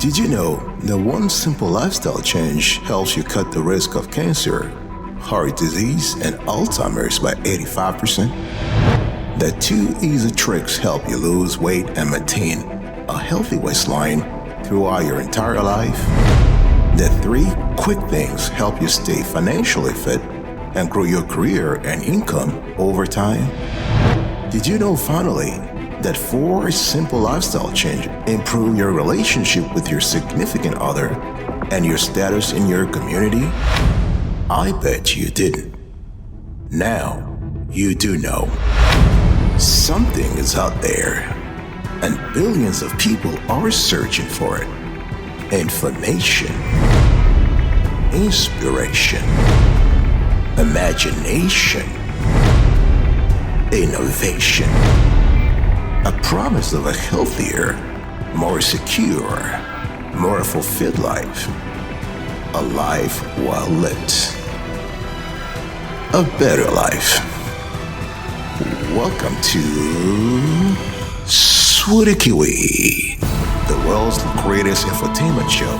Did you know that one simple lifestyle change helps you cut the risk of cancer, heart disease, and Alzheimer's by 85%? That 2 easy tricks help you lose weight and maintain a healthy waistline throughout your entire life? That 3 quick things help you stay financially fit and grow your career and income over time? Did you know finally that 4 simple lifestyle changes improve your relationship with your significant other and your status in your community? I bet you didn't. Now you do know. Something is out there, and billions of people are searching for it. Information, inspiration, imagination, innovation. A promise of a healthier, more secure, more fulfilled life. A life well lived. A better life. Welcome to Kiwi, the world's greatest infotainment show.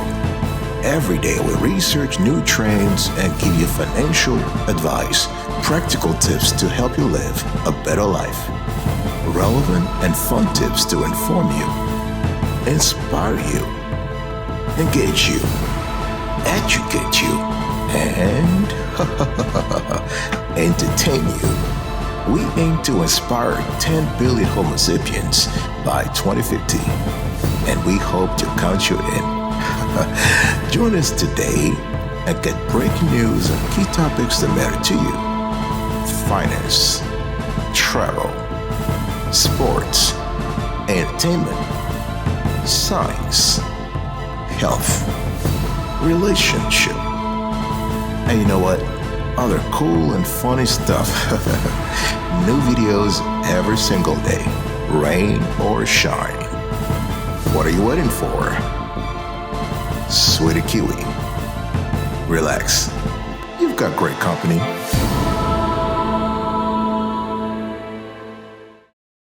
Every day we research new trends and give you financial advice, practical tips to help you live a better life, relevant and fun tips to inform you, inspire you, engage you, educate you, and entertain you. We aim to inspire 10 billion Homo sapiens by 2050, and we hope to count you in. Join us today and get breaking news on key topics that matter to you: finance, travel, sports, entertainment, science, health, relationship, and you know what? Other cool and funny stuff. New videos every single day, rain or shine. What are you waiting for? Sweetie Kiwi. Relax. You've got great company.